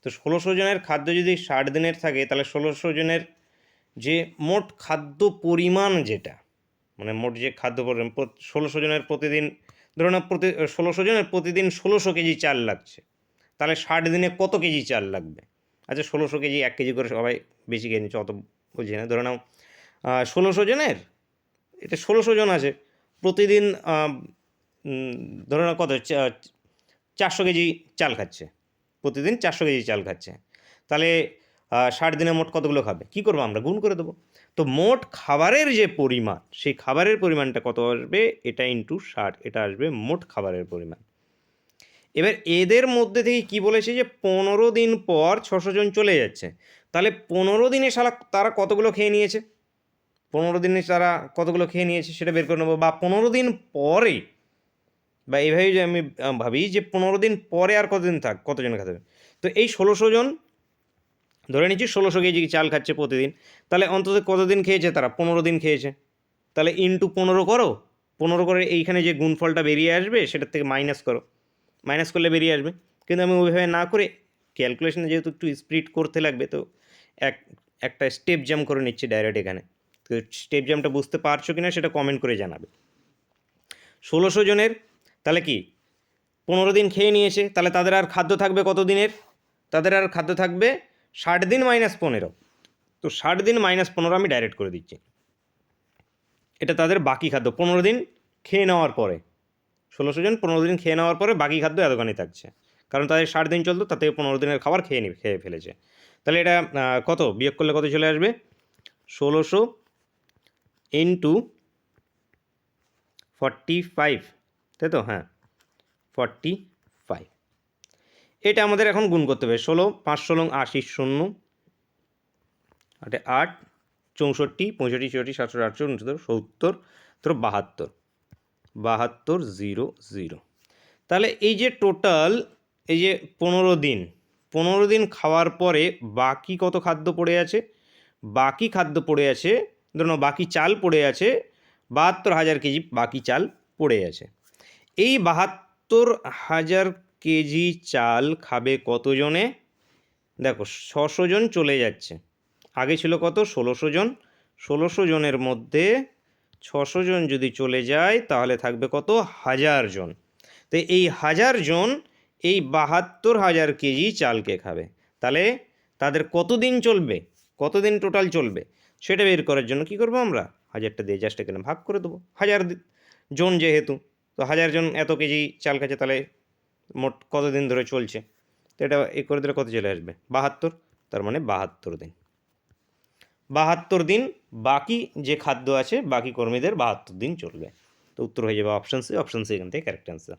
তো ১৬০০ জনের খাদ্য যদি ৬০ দিনের থাকে, তাহলে ১৬০০ জনের যে মোট খাদ্য পরিমাণ, যেটা মানে মোট যে খাদ্য পরিমাণ ১৬০০ জনের প্রতিদিন, ধরুন ১৬০০ জনের প্রতিদিন ১৬০০ কেজি চাল লাগছে, তাহলে ৬০ দিনে কত কেজি চাল লাগবে? আচ্ছা ১৬০০ কেজি ১ কেজি করে সবাই বেশি খেয়ে নিচ্ছে, অত বুঝি না। ধরে নাও ১৬০০ জনের, এটা ১৬০০ জন আছে, প্রতিদিন ধরে নাও কত ৪০০ কেজি চাল খাচ্ছে, প্রতিদিন ৪০০ কেজি চাল খাচ্ছে, তাহলে ৬০ দিনে মোট কতগুলো খাবে? কী করবো আমরা? গুণ করে দেবো। তো মোট খাবারের যে পরিমাণ, সেই খাবারের পরিমাণটা কত আসবে? এটা ইন্টু ৬০, এটা আসবে মোট খাবারের পরিমাণ। এবার এদের মধ্যে থেকে কি বলেছে যে ১৫ দিন পর ৬০০ জন চলে যাচ্ছে, তাহলে ১৫ দিনে তারা কতগুলো খেয়ে নিয়েছে? ১৫ দিনে তারা কতগুলো খেয়ে নিয়েছে সেটা বের করে নেবো। বা ১৫ দিন পরে, বা এইভাবেই যে আমি ভাবি যে ১৫ দিন পরে আর কতজন কতজন খেতে হবে। তো এই ১৬০০ জন ধরে নিচ্ছি ১৬০০ কেজি চাল খাচ্ছে প্রতিদিন, তাহলে অন্তত কতদিন খেয়েছে তারা? ১৫ দিন খেয়েছে। তাহলে ইন্টু ১৫ করো, ১৫ করে এইখানে যে গুণফলটা বেরিয়ে আসবে সেটার থেকে মাইনাস করো, মাইনাস করলে বেরিয়ে আসবে। কিন্তু আমি ওইভাবে না করে ক্যালকুলেশনে যেহেতু একটু স্পিড করতে লাগবে, তো একটা স্টেপ জাম্প করে নিচ্ছি ডাইরেক্ট এখানে। তো স্টেপ জাম্পটা বুঝতে পারছো কিনা সেটা কমেন্ট করে জানাবে। ১৬০০ জনের তাহলে কি ১৫ দিন খেয়ে নিয়েছে, তাহলে তাদের আর খাদ্য থাকবে কত দিনের? তাদের আর খাদ্য থাকবে ৬০ দিন মাইনাস ১৫। তো ৬০ দিন মাইনাস ১৫ আমি ডাইরেক্ট করে দিচ্ছি, এটা তাদের বাকি খাদ্য ১৫ দিন খেয়ে নেওয়ার পরে। ১৬০০ জন ১৫ দিন খেয়ে নেওয়ার পরে বাকি খাদ্য এতখানি থাকছে, কারণ তাদের ৬০ দিন চলতো, তাতে ১৫ দিনের খাবার খেয়ে ফেলেছে। তাহলে এটা কত বিয়োগ করলে কত চলে আসবে? ১৬০০ ইন্টু 45, তাই তো? হ্যাঁ 45। এটা আমাদের এখন গুণ করতে হবে। ১৬ ৫ ১৬ ৮০ শূন্য, ৮ ৬৪ ৬৫ ৬৬ ৭০ ৮০ ৭০ ৭০ ৭২ 0 0। তাহলে এই যে টোটাল এই যে ১৫ দিন খাওয়ার পরে বাকি কত খাদ্য পড়ে আছে? বাকি খাদ্য পড়ে আছে, ধরুন বাকি চাল পড়ে আছে ৭২,০০০ কেজি বাকি চাল পড়ে আছে। এই ৭২,০০০ কেজি চাল খাবে কতজনে? দেখো ৬০০ জন চলে যাচ্ছে, আগে ছিল কত? ১৬০০ জন। ১৬০০ জনের মধ্যে ৬০০ জন যদি চলে যায় তাহলে থাকবে কত? ১০০০ জন। তো এই ১০০০ জন এই ৭২,০০০ কেজি চালকে খাবে, তাহলে তাদের কতদিন চলবে, কতদিন টোটাল চলবে সেটা বের করার জন্য কী করবো আমরা? ১০০০টা দিয়ে জাস্ট এখানে ভাগ করে দেবো। ১০০০ জন যেহেতু, তো ১০০০ জন এত কেজি চাল খাচ্ছে, তাহলে মোট কতদিন ধরে চলছে? তো এটা এ করে দিলে কত চলে আসবে 72, তার মানে 72 দিন। 72 দিন বাকি যে খাদ্য আছে বাকি কর্মীদের 72 দিন চলবে। তো উত্তর হয়ে যাবে অপশান সি। অপশান সি এখান থেকে correct answer.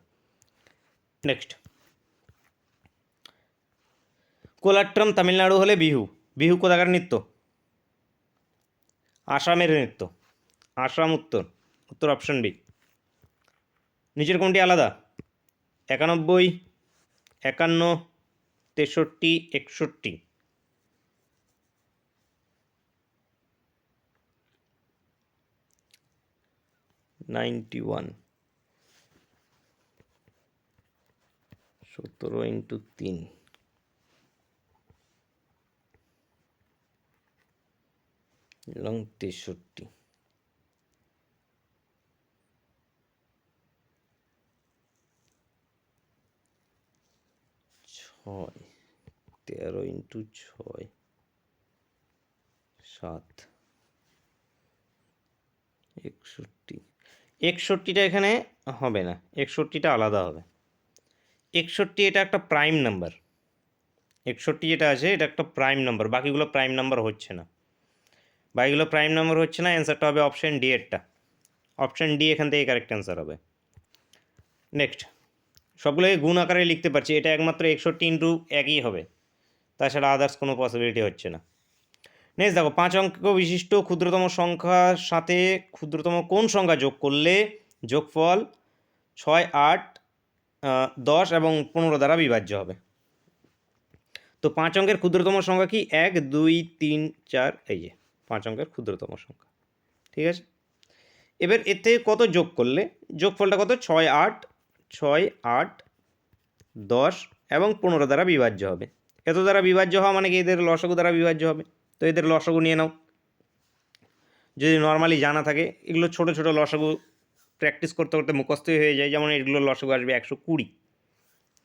Next, Kolattam Tamil Nadu হলে বিহু। বিহু কোথাকার নৃত্য? আসামের নৃত্য। আসাম উত্তর। উত্তর অপশান বি। নিচের কোনটি আলাদা? 91, 51, 63, 61। 91, 17 ইন্টু 3, এবং 63। 6, 13 ইন্টু 6, 7, 61। 61টা এখানে হবে না, 61টা আলাদা হবে। 61 এটা একটা প্রাইম নাম্বার। 61 যেটা আছে এটা একটা প্রাইম নাম্বার, বাকিগুলো প্রাইম নাম্বার হচ্ছে না। বাকিগুলো প্রাইম নাম্বার হচ্ছে না, অ্যান্সারটা হবে অপশান ডি এরটা। অপশান ডি এখান থেকে কারেক্ট অ্যান্সার হবে। নেক্সট, সবগুলোকে গুণ আকারে লিখতে পারছি, এটা একমাত্র 61 ইন্টু একই হবে, তাছাড়া আদার্স কোনো পসিবিলিটি হচ্ছে না। নেক্সট দেখো, 5 অঙ্ক বিশিষ্ট ক্ষুদ্রতম সংখ্যার সাথে ক্ষুদ্রতম কোন সংখ্যা যোগ করলে যোগফল 6, 8, 10 এবং 15 দ্বারা বিভাজ্য হবে। তো 5 অঙ্কের ক্ষুদ্রতম সংখ্যা কি? 1, 2, 3, 4, এই যে 5 অঙ্কের ক্ষুদ্রতম সংখ্যা। ঠিক আছে, এবার এতে কত যোগ করলে যোগফলটা কত? 6, 8, 6, 8, 10 এবং 15 দ্বারা বিভাজ্য হবে। এত দ্বারা বিভাজ্য হওয়া মানে কি এদের লসাগু দ্বারা বিভাজ্য হবে। তো এদের লসাগু নিয়ে নাও, যদি নর্মালি জানা থাকে। এগুলো ছোট ছোট লসাগু প্র্যাকটিস করতে করতে মুখস্থই হয়ে যায়। যেমন এগুলো লসাগু আসবে 120,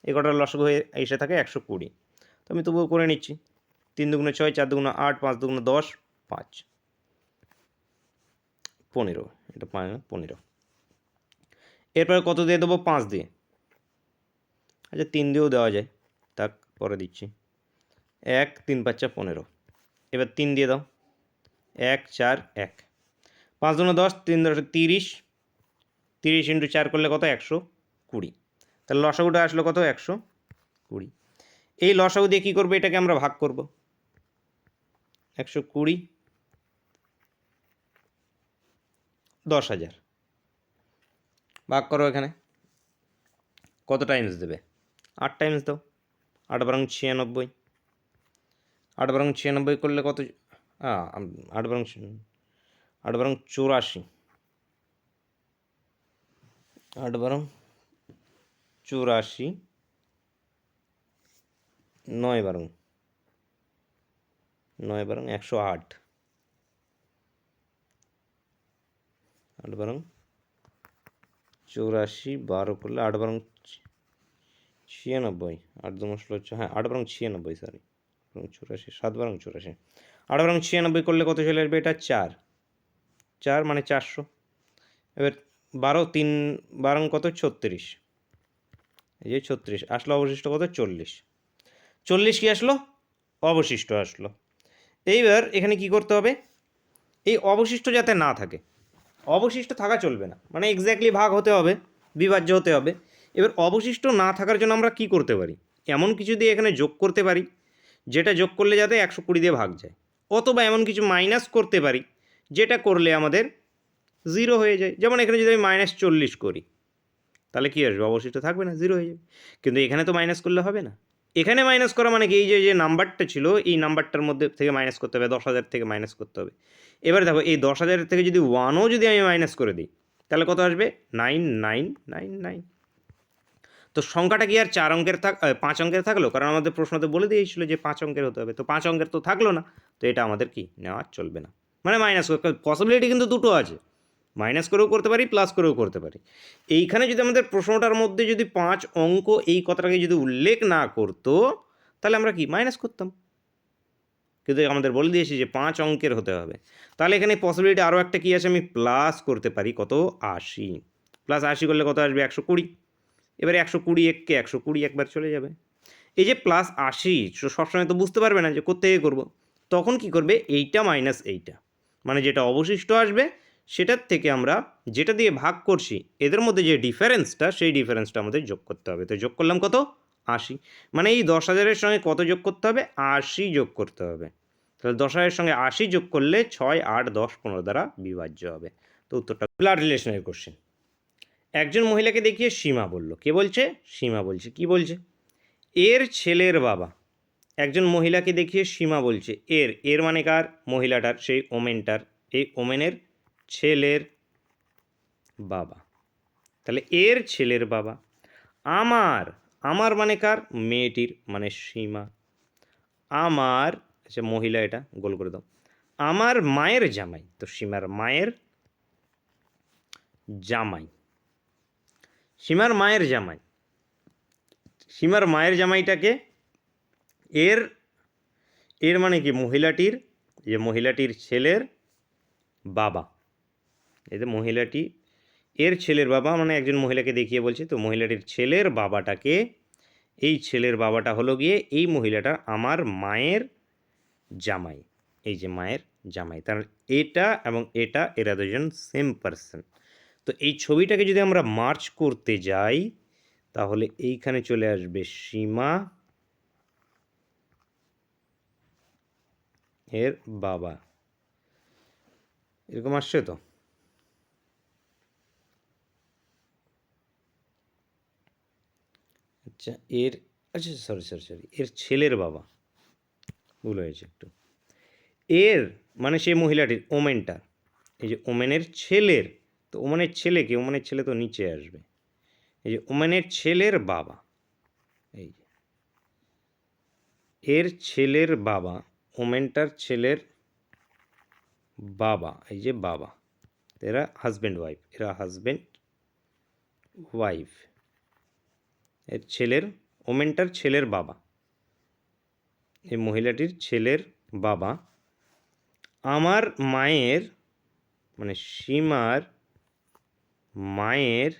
এ কটার লসাগু হয়ে এসে থাকে 120। তো আমি তবুও করে নিচ্ছি। 3 দুগুণে 6, 4 দুগুণে 8, 5 দুগুণে 10, 5, 15, এটা 15। এরপরে কত দিয়ে দেবো? 5 দিয়ে। আচ্ছা 3 দিয়েও দেওয়া যায়, তাক পরে দিচ্ছি। 1, 3, 5, 15। এবার 3 দিয়ে দাও। 1, 4, 1, 5 দুগুণে 10, 3 10, 30। 30 ইন্টু 4 করলে কত? 120। তাহলে লসাগুটা আসলো কত? 120। এই লসাগু দিয়ে কী করবো? এটাকে আমরা ভাগ করব। 120 10,000 ভাগ করো। এখানে কত টাইমস দেবে? 8 টাইমস দাও। 8 বারং 96। 8 বারং 96 করলে কত? 8 বারং 84। 8 বারং 84, 9 বারং 108। 8 বারং 84, 12 করলে 8 বারং 96, 8 2 16, হ্যাঁ 8 বারং 96, সরি 84, 7 বারং 84। 8 বারং 96 করলে কত চলে আসবে? এটা 4, 4 মানে 400। এবার 12, 3 বারং কত? 36, এই যে 36 আসলো। অবশিষ্ট কত? 40। 40 কি আসলো? অবশিষ্ট আসলো। এইবার এখানে কি করতে হবে? এই অবশিষ্ট যাতে না থাকে, অবশিষ্ট থাকা চলবে না, মানে এক্স্যাক্টলি ভাগ হতে হবে, বিভাজ্য হতে হবে। এবার অবশিষ্ট না থাকার জন্য আমরা কি করতে পারি? এমন কিছু দিয়ে এখানে যোগ করতে পারি যেটা যোগ করলে যাতে 120 দিয়ে ভাগ যায়, অথবা এমন কিছু মাইনাস করতে পারি যেটা করলে আমাদের 0 হয়ে যায়। যেমন এখানে যদি আমি -40 করি তাহলে কী আসবে? অবশিষ্ট থাকবে না, 0 হয়ে যাবে। কিন্তু এখানে তো মাইনাস করলে হবে না। এখানে মাইনাস করা মানে কি? এই যে নাম্বারটা ছিল এই নাম্বারটার মধ্যে থেকে মাইনাস করতে হবে, 10,000 থেকে মাইনাস করতে হবে। এবারে দেখো এই 10,000 থেকে যদি 1ও যদি আমি মাইনাস করে দিই তাহলে কত আসবে? 9999। তো সংখ্যাটা কি আর 4 অঙ্কের 5 অঙ্কের থাকলো? কারণ আমাদের প্রশ্নতে বলে দিয়েছিল যে 5 অঙ্কের হতে হবে। তো 5 অঙ্কের তো থাকলো না, তো এটা আমাদের কি নেওয়া চলবে না। মানে মাইনাস পসিবিলিটি কিন্তু দুটো আছে, মাইনাস করেও করতে পারি, প্লাস করেও করতে পারি। এইখানে যদি আমাদের প্রশ্নটার মধ্যে যদি 5 অঙ্ক এই কথাটাকে যদি উল্লেখ না করতো তাহলে আমরা কি মাইনাস করতাম, কিন্তু আমাদের বলে দিয়েছি যে 5 অঙ্কের হতে হবে। তাহলে এখানে পসিবিলিটি আরও একটা কী আছে? আমি প্লাস করতে পারি কত? 80। প্লাস 80 করলে কত আসবে? 120। এবারে 120 এককে 120 একবার চলে যাবে। এই যে প্লাস 80 সবসময় তো বুঝতে পারবে না যে কোত্থেকে করব, তখন কি করবে এইটা মাইনাস এইটা, মানে যেটা অবশিষ্ট আসবে সেটার থেকে আমরা যেটা দিয়ে ভাগ করছি এদের মধ্যে যে ডিফারেন্সটা সেই ডিফারেন্সটা আমাদের যোগ করতে হবে। তো যোগ করলাম কত? 80। মানে এই 10,000-এর সঙ্গে কত যোগ করতে হবে? 80 যোগ করতে হবে। তাহলে 10,000-এর সঙ্গে 80 যোগ করলে 6, 8, 10, 15 দ্বারা বিভাজ্য হবে। তো উত্তরটা ব্লাড রিলেশনের কোশ্চেন। একজন মহিলাকে দেখিয়ে সীমা বলল। কে বলছে? সীমা বলছে। কি বলছে? এর ছেলের বাবা। একজন মহিলাকে দেখিয়ে সীমা বলছে এর মানে কার? মহিলাটার, সেই ওমেনটার, এই ওমেনের ছেলের বাবা। তাহলে এর ছেলের বাবা। আমার মানে কার? মেয়েটির, মানে সীমা। আমার, আচ্ছা মহিলা, এটা গোল করে দাও। আমার মায়ের জামাই, তো সীমার মায়ের জামাই। সীমার মায়ের জামাই, সীমার মায়ের জামাইটাকে এর এর মানে কি? মহিলাটির, যে মহিলাটির ছেলের বাবা। এই যে মহিলাটি এর ছেলের বাবা, মানে একজন মহিলাকে দেখিয়ে বলছে, তো মহিলাটির ছেলের বাবাটাকে, এই ছেলের বাবাটা হলো গিয়ে এই মহিলাটার আমার মায়ের জামাই। এই যে মায়ের জামাই, তার এটা এবং এটা, এরা দুজন সেম পার্সন। তো এই ছবিটাকে যদি আমরা মার্চ করতে যাই তাহলে এইখানে চলে আসবে সীমা এর বাবা, এরকম আসছে তো। আচ্ছা আচ্ছা সরি এর ছেলের বাবা, ভুল হয়েছে একটু। এর মানে সেই মহিলাটির, ওমেনটা, এই যে ওমেনের ছেলের, তো ওমেনের ছেলে কি? ওমেনের ছেলে তো নিচে আসবে। এই যে ওমেনের ছেলের বাবা, এই যে এর ছেলের বাবা, ওমেনটার ছেলের বাবা, এই যে বাবা, এরা হাজব্যান্ড ওয়াইফ, এরা হাজব্যান্ড ওয়াইফ। এর ছেলের, ওমেনটার ছেলের বাবা, এই মহিলাটির ছেলের বাবা আমার মায়ের, মানে সীমার মায়ের,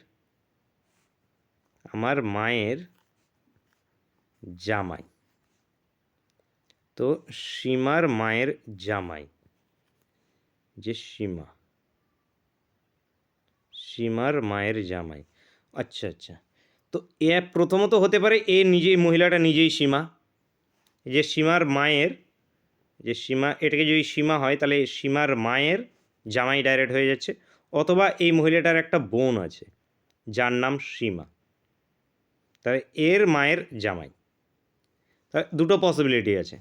আমার মায়ের জামাই। তো সীমার মায়ের জামাই, যে সীমার মায়ের জামাই। আচ্ছা আচ্ছা, তো এ প্রথমত হতে পারে এ নিজেই, মহিলাটা নিজেই সীমা, যে সীমার মায়ের, যে সীমা, এটাকে যদি সীমা হয় তাহলে সীমার মায়ের জামাই ডাইরেক্ট হয়ে যাচ্ছে, অথবা এই মহিলাটার একটা বোন আছে যার নাম সীমা, তাহলে এর মায়ের জামাই। তা দুটো পসিবিলিটি আছে,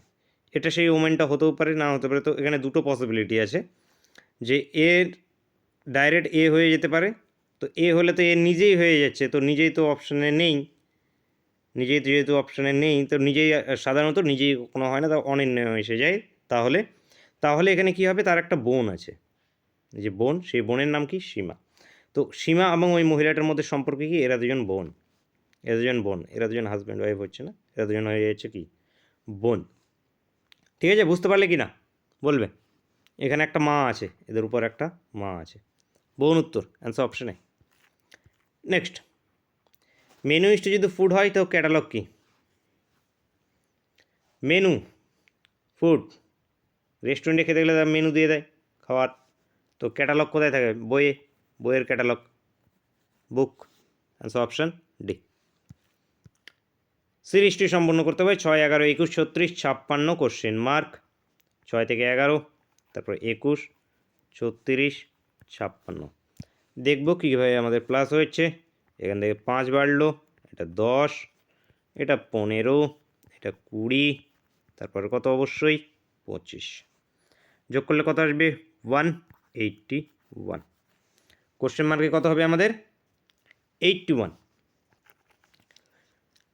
এটা সেই ওমেনটা হতেও পারে, না হতে পারে। তো এখানে দুটো পসিবিলিটি আছে, যে এর ডাইরেক্ট এ হয়ে যেতে পারে, তো এ হলে তো এ নিজেই হয়ে যাচ্ছে, তো নিজেই তো অপশানে নেই, নিজেই তো যেহেতু অপশানে নেই, তো নিজেই সাধারণত নিজেই কোনো হয় না, তা অনির্ণয় এসে যায়। তাহলে তাহলে এখানে কি হবে? তার একটা বোন আছে, যে বোন, সেই বোনের নাম কি? সীমা। তো সীমা এবং ওই মহিলাটার মধ্যে সম্পর্ক কি? এরা দুজন বোন, এরা দুজন হাজব্যান্ড ওয়াইফ হচ্ছে না, এরা দুজন হয়ে যাচ্ছে কি? বোন। ঠিক আছে, বুঝতে পারলে কি না বলবে? এখানে একটা মা আছে, এদের উপর একটা মা আছে। বোন উত্তর, অ্যান্সার অপশানে। নেক্সট, মেনু ইস্টে যদি ফুড হয় তো ক্যাটালগ কি? মেনু, ফুড, রেস্টুরেন্টে খেতে গেলে তারা মেনু দিয়ে দেয় খাওয়ার, তো ক্যাটালগ কোথায় থাকে? বইয়ে, বইয়ের catalogue, book. Answer option D. সিরিজটি সম্পূর্ণ করতে হবে 6, 11, 21, 36, 56 কোশ্চেন মার্ক। 6 থেকে 11, তারপর 21, 36, 56 দেখব কীভাবে আমাদের প্লাস হয়েছে। এখান থেকে 5 বাড়লো, এটা 10, এটা 15, এটা 20, তারপরে কত? অবশ্যই 25। যোগ করলে কত আসবে? 181। কোশ্চেন মার্কে কত হবে আমাদের? 81।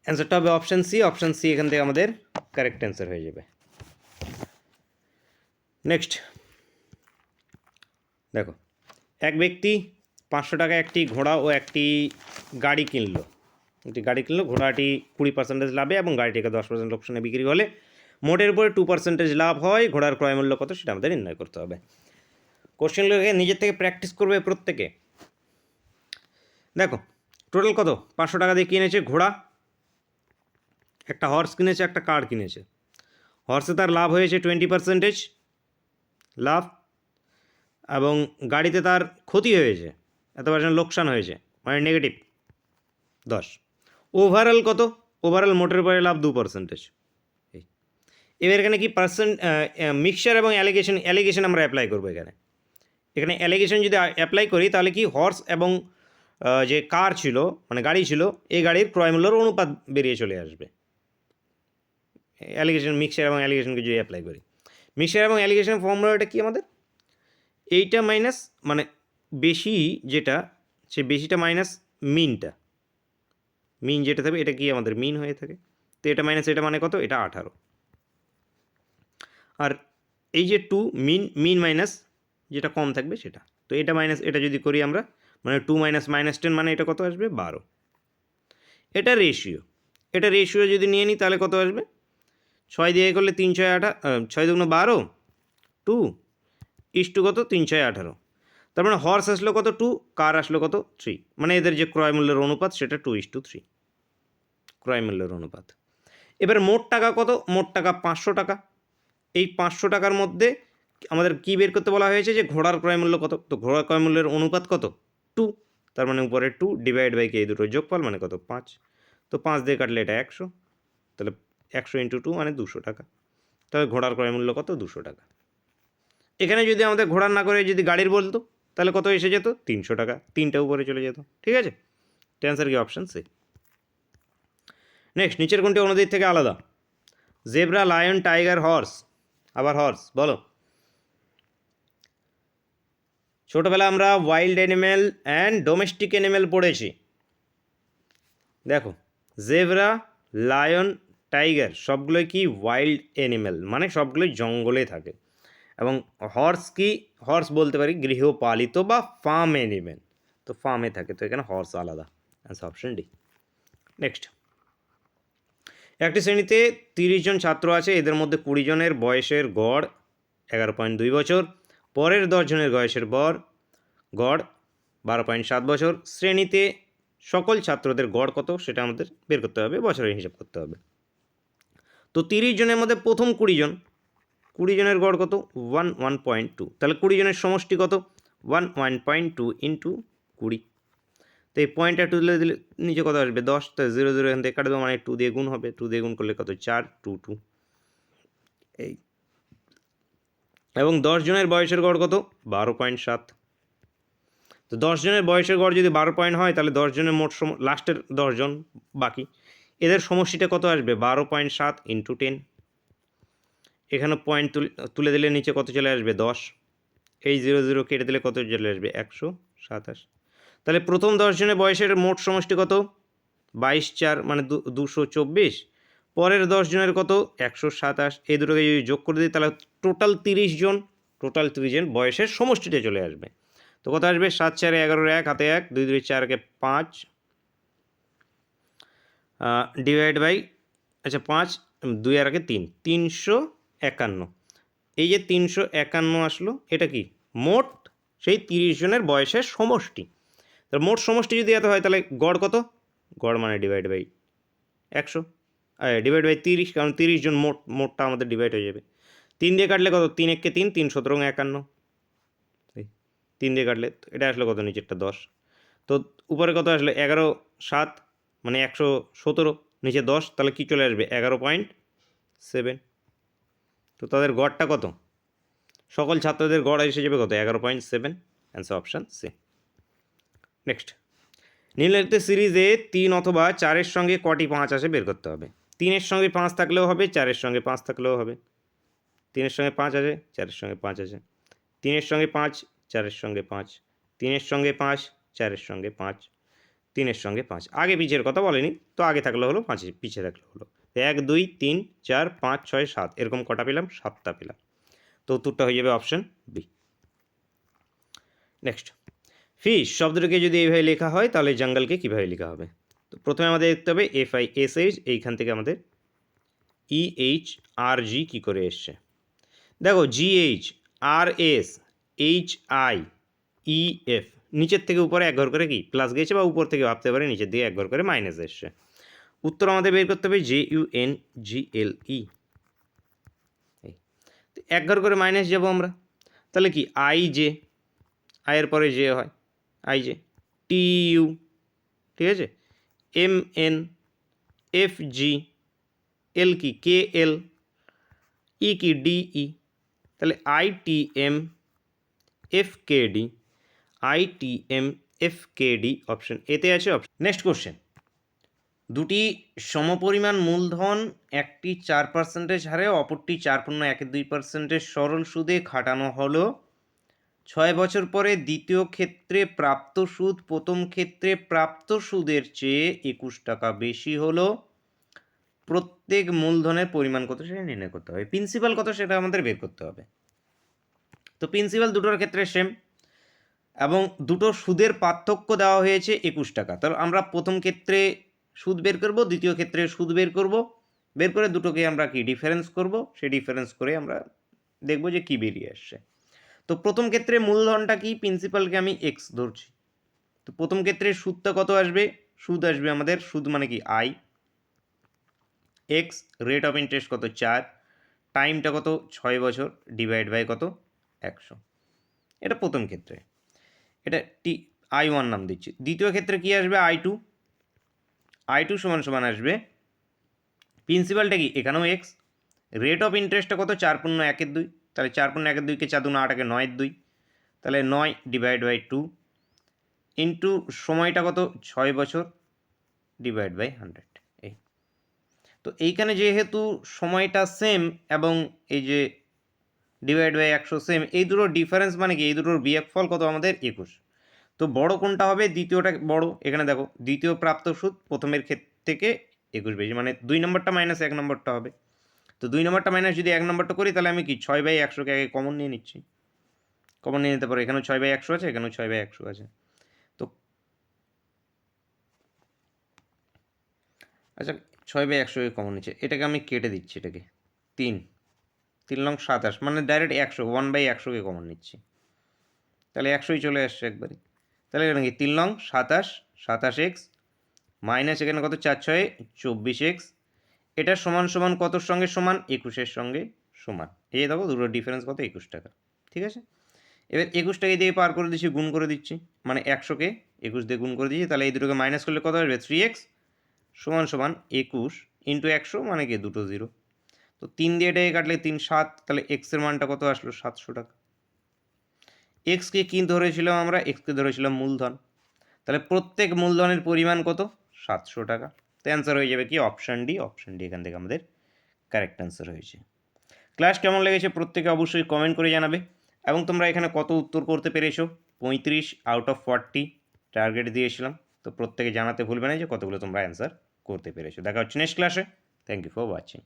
অ্যান্সারটা হবে অপশান সি। অপশান সি এখান থেকে আমাদের কারেক্ট অ্যান্সার হয়ে যাবে। নেক্সট দেখো, এক ব্যক্তি 500 টাকা একটি ঘোড়া ও একটি গাড়ি কিনলো। ঘোড়াটি 20% লাভে এবং গাড়িটিকে 10% অপশনে বিক্রি হলে মোটের উপরে 2% লাভ হয়। ঘোড়ার ক্রয় মূল্য কত সেটা আমাদের নির্ণয় করতে হবে। কোশ্চেনগুলোকে নিজের থেকে প্র্যাকটিস করবে প্রত্যেকে। দেখো টোটাল কত? 500 টাকা দিয়ে কিনেছে ঘোড়া, একটা হর্স কিনেছে, একটা কার কিনেছে। হর্সে তার লাভ হয়েছে 20% লাভ, এবং গাড়িতে তার ক্ষতি হয়েছে, এত পার্সেন্ট লোকসান হয়েছে, মানে নেগেটিভ 10। ওভারঅল কত? ওভারঅল মোটের পরে লাভ 2%। এবার এখানে কি পার্সেন্ট মিক্সচার এবং অ্যালিগেশন আমরা অ্যাপ্লাই করবো এখানে। এখানে অ্যালিগেশন যদি অ্যাপ্লাই করি তাহলে কি হর্স এবং যে কার ছিল মানে গাড়ি ছিল, এই গাড়ির ক্রয়মূল্যের অনুপাত বেরিয়ে চলে আসবে। অ্যালিগেশন, মিক্সচার এবং অ্যালিগেশনকে যদি অ্যাপ্লাই করি, মিক্সচার এবং অ্যালিগেশন ফর্মুলাটা কি আমাদের? এইটা মাইনাস মানে বেশি যেটা, সে বেশিটা মাইনাস মিনটা, মিন যেটা থাকবে এটা কি আমাদের মিন হয়ে থাকে। তো এটা মাইনাস এটা মানে কত? এটা 18। আর এই যে 2 মিন মাইনাস যেটা কম থাকবে সেটা, তো এটা মাইনাস এটা যদি করি আমরা, মানে 2 মাইনাস -10 মানে এটা কত আসবে? 12। এটা রেশিও, এটা রেশিও যদি নিয়ে নিই তাহলে কত আসবে? 6 দিয়ে করলে 3 6 18, 6 দুগুণ 12, 2 ইস টু কত? 3 6 18। তার মানে হর্স আসলো কত? 2, কার আসলো কত? 3। মানে এদের যে ক্রয় মূল্যের অনুপাত সেটা 2:3 ক্রয় মূল্যের অনুপাত। এবার মোট টাকা কত? মোট টাকা 500 টাকা। এই 500 টাকার মধ্যে আমাদের কি বের করতে বলা হয়েছে? যে ঘোড়ার ক্রয় মূল্য কত? তো ঘোড়ার ক্রয় মূল্যের অনুপাত কত? 2। তার মানে উপরে 2 ডিভাইড বাই কি, এই দুটো যোগফল মানে কত? 5। তো 5 দিয়ে কাটলে এটা 100, তাহলে 100 × 2 মানে 200 টাকা। তাহলে ঘোড়ার ক্রয় মূল্য কত? 200 টাকা। এখানে যদি আমাদের ঘোড়ার না করে যদি গাড়ির বলতো তাহলে কত এসে যেত? 300 টাকা, তিনটা উপরে চলে যেত। ঠিক আছে, অ্যান্সার কি? Option C. নেক্সট, নিচের কোনটি অন্যদের থেকে আলাদা? Zebra, lion, tiger, horse. আবার হর্স, বলো। ছোটোবেলা আমরা wild animal and domestic animal পড়েছি। দেখো, জেব্রা, লায়ন, টাইগার সবগুলোই কি ওয়াইল্ড অ্যানিম্যাল, মানে সবগুলোই জঙ্গলে থাকে। এবং হর্স কি? হর্স বলতে পারি গৃহপালিত বা ফার্ম অ্যানিম্যাল, তো ফার্মে থাকে, তো এখানে হর্স আলাদা। Answer option D. নেক্সট, একটি শ্রেণীতে 30 জন ছাত্র আছে, এদের মধ্যে 20 জনের বয়সের গড় 11.2 বছর, পরের 10 জনের বয়সের গড় 12.7 বছর। শ্রেণীতে সকল ছাত্রদের গড় কত সেটা আমাদের বের করতে হবে, বছরের হিসাব করতে হবে। তো 30 জনের মধ্যে প্রথম 20 জনের গড় কত? 1.2। তাহলে 20 জনের সমষ্টি কত? 1.2 ইন্টু 20। তো এই পয়েন্টটা তুলে দিলে নিচে কত আসবে? 10। তো 0 0 এখান থেকে কাটে দেবো, মানে 2 দিয়ে গুণ হবে। 2 দিয়ে গুণ করলে কত? 4 2 2। এই এবং 10 জনের বয়সের গড় কত? 12.7। তো 10 জনের বয়সের গড় যদি 12 পয়েন্ট হয় তাহলে 10 জনের মোট লাস্টের 10 জন বাকি, এদের সমষ্টিটা কত আসবে? 12.7 ইন্টু 10। এখানে পয়েন্ট তুলে দিলে নিচে কত চলে আসবে? 10। এই 0 0 কেটে দিলে কত চলে আসবে? 127। তাহলে প্রথম 10 জনের বয়সের মোট সমষ্টি কত? 22 4 মানে 224। পরের 10 জনের কত? 127। এই দুটোকে যদি যোগ করে দিই তাহলে টোটাল 30 জন বয়সের সমষ্টিতে চলে আসবে। তো কত আসবে? 7 4 11 1 হাতে 1, 2 2 4 5 ডিভাইড বাই, আচ্ছা 5 2 আর 3, 351। এই যে 351 আসলো, এটা কি? মোট সেই 30 জনের বয়সের সমষ্টি। তাহলে মোট সমষ্টি যদি এত হয় তাহলে গড় কত? গড় মানে ডিভাইড বাই 100, ডিভাইড বাই 30, কারণ 30 জন মোটটা আমাদের ডিভাইড হয়ে যাবে। 3 দিয়ে কাটলে কত? 3 1 3, 3 17 51। 3 দিয়ে কাটলে এটা আসলে কত? নিচেরটা 10। তো উপরে কত আসলে? 11 7 মানে 117, নিচে 10, তাহলে কী চলে আসবে? 11.7। তো তাদের গড়টা কত? সকল ছাত্রদের গড় এসে যাবে কত? 11.7। Answer option C. নেক্সট, নিম্নলিখিত সিরিজে 3 অথবা 4-এর সঙ্গে কটি 5 আসে বের করতে হবে। 3-এর সঙ্গে 5 থাকলেও হবে, 4-এর সঙ্গে 5 থাকলেও হবে। 3-এর সঙ্গে 5 আসে, 4-এর সঙ্গে 5 আসে। 3-এর সঙ্গে 5, 4-এর সঙ্গে 5, 3-এর সঙ্গে 5, 4-এর সঙ্গে 5, 3-এর সঙ্গে 5। আগে পিছের কথা বলেনি, তো আগে থাকলে হলো, 5 পিছে থাকলে হলো। 1 2 3 4 5 6 7 এরকম কটা পেলাম? 7টা পেলাম। তো উত্তরটা হয়ে যাবে অপশান বি। নেক্সট, ফিশ শব্দটাকে যদি এইভাবে লেখা হয় তাহলে জঙ্গলকে কীভাবে লেখা হবে? তো প্রথমে আমাদের দেখতে হবে FISH, এইখান থেকে আমাদের EHRG কী করে এসছে। দেখো GH RS HIEF, নিচের থেকে উপরে এক ঘর করে কি প্লাস গেছে, বা উপর থেকে ভাবতে পারে নিচের দিকে এক ঘর করে মাইনাস এসছে। উত্তর আমাদের বের করতে হবে JUNGLE। এই 1 করে মাইনাস যাবো আমরা, তাহলে কি IJ, আয়ের পরে যে হয় IJ, TU, ঠিক আছে, MN, FG, L কি KL, E কি DE, তাহলে ITM FKD, ITM FKD option এতে আছে। অপশন নেক্সট কোশ্চেন, দুটি সমপরিমাণ মূলধন, একটি 4% হারে অপরটি 4.12% সরল সুদে খাটানো হলো। 6 বছর পরে দ্বিতীয় ক্ষেত্রে প্রাপ্ত সুদ প্রথম ক্ষেত্রে প্রাপ্ত সুদের চেয়ে 21 টাকা বেশি হলো। প্রত্যেক মূলধনের পরিমাণ কত সেটা নির্ণয় করতে হবে। প্রিন্সিপাল কত সেটা আমাদের বের করতে হবে। তো প্রিন্সিপাল দুটোর ক্ষেত্রে সেম এবং দুটো সুদের পার্থক্য দেওয়া হয়েছে 21 টাকা। তাহলে আমরা প্রথম ক্ষেত্রে সুদ বের করব, দ্বিতীয় ক্ষেত্রে সুদ বের করব, বের করে দুটোকে আমরা কি ডিফারেন্স করব, সেই ডিফারেন্স করে আমরা দেখব যে কি বেরিয়ে আসছে। তো প্রথম ক্ষেত্রে মূলধনটা কি, প্রিন্সিপালকে আমি এক্স ধরছি। তো প্রথম ক্ষেত্রে সুদটা কত আসবে, সুদ আসবে আমাদের, সুদ মানে কি I, x, rate of interest কত 4, টাইমটা কত 6 বছর, ডিভাইড বাই কত 100। এটা প্রথম ক্ষেত্রে, এটা I1 নাম দিচ্ছি। দ্বিতীয় ক্ষেত্রে কি আসবে I2, I2 সমান সমান আসবে প্রিন্সিপালটা কি এখানেও এক্স, রেট অফ ইন্টারেস্টটা কত 4.1/2, তাহলে 4.1/2কে 4 2 8 9/2, তাহলে 9 ডিভাইড বাই 2 ইন্টু সময়টা কত 6 বছর ডিভাইড বাই 100। এই তো এইখানে যেহেতু সময়টা সেম এবং এই যে ডিভাইড বাই 100 সেম, এই দুটোর ডিফারেন্স মানে কি এই দুটোর বিয়োগফল কত আমাদের 21। তো বড় কোনটা হবে, দ্বিতীয়টা বড়। এখানে দেখো দ্বিতীয় প্রাপ্ত সুদ প্রথমের ক্ষেত্র থেকে 21 বেশি, মানে 2 নম্বরটা মাইনাস 1 নম্বরটা হবে। তো 2 নম্বরটা মাইনাস যদি 1 নম্বরটা করি তাহলে আমি কি 6/100কে আগে কমন নিয়ে নিচ্ছি, কমন নিয়ে নিতে পারো। এখানেও 6/100 আছে, এখানেও 6/100 আছে। তো আচ্ছা 6/100কে কমন নিচ্ছে, এটাকে আমি কেটে দিচ্ছি, এটাকে 3 লং 27, মানে ডাইরেক্ট 100 1/100কে কমন নিচ্ছি, তাহলে 100ই চলে আসছে একবারই। তাহলে এখানে কি 3 লং 27, 27x মাইনাস এখানে কত 4 6 24x, এটা সমান সমান কতর সঙ্গে সমান, 21-এর সঙ্গে সমান। এই দেখো দুটোর ডিফারেন্স কত 21 টাকা, ঠিক আছে। এবার 21টাকে দিয়ে পার করে দিচ্ছি, গুণ করে দিচ্ছি, মানে 100কে 21 দিয়ে গুণ করে দিচ্ছি, তাহলে এই দুটোকে মাইনাস করলে কত আসবে 3x সমান সমান 21 ইন্টু 100, মানে কি দুটো জিরো। তো 3 দিয়ে এটাকে কাটলে 3 7, তাহলে এক্সের মানটা কত আসলো 700 টাকা। এক্সকে কী ধরেছিলাম আমরা, এক্সকে ধরেছিলাম মূলধন, তাহলে প্রত্যেক মূলধনের পরিমাণ কত 700 টাকা। তো অ্যান্সার হয়ে যাবে কি অপশান ডি। অপশান ডি এখান থেকে আমাদের কারেক্ট অ্যান্সার হয়েছে। ক্লাস কেমন লেগেছে প্রত্যেকে অবশ্যই কমেন্ট করে জানাবে, এবং তোমরা এখানে কত উত্তর করতে পেরেছো। 35 আউট অফ 40 টার্গেট দিয়েছিলাম, তো প্রত্যেকে জানাতে ভুলবে না যে কতগুলো তোমরা অ্যান্সার করতে পেরেছো। দেখা হচ্ছে নেক্সট ক্লাসে। Thank you for watching.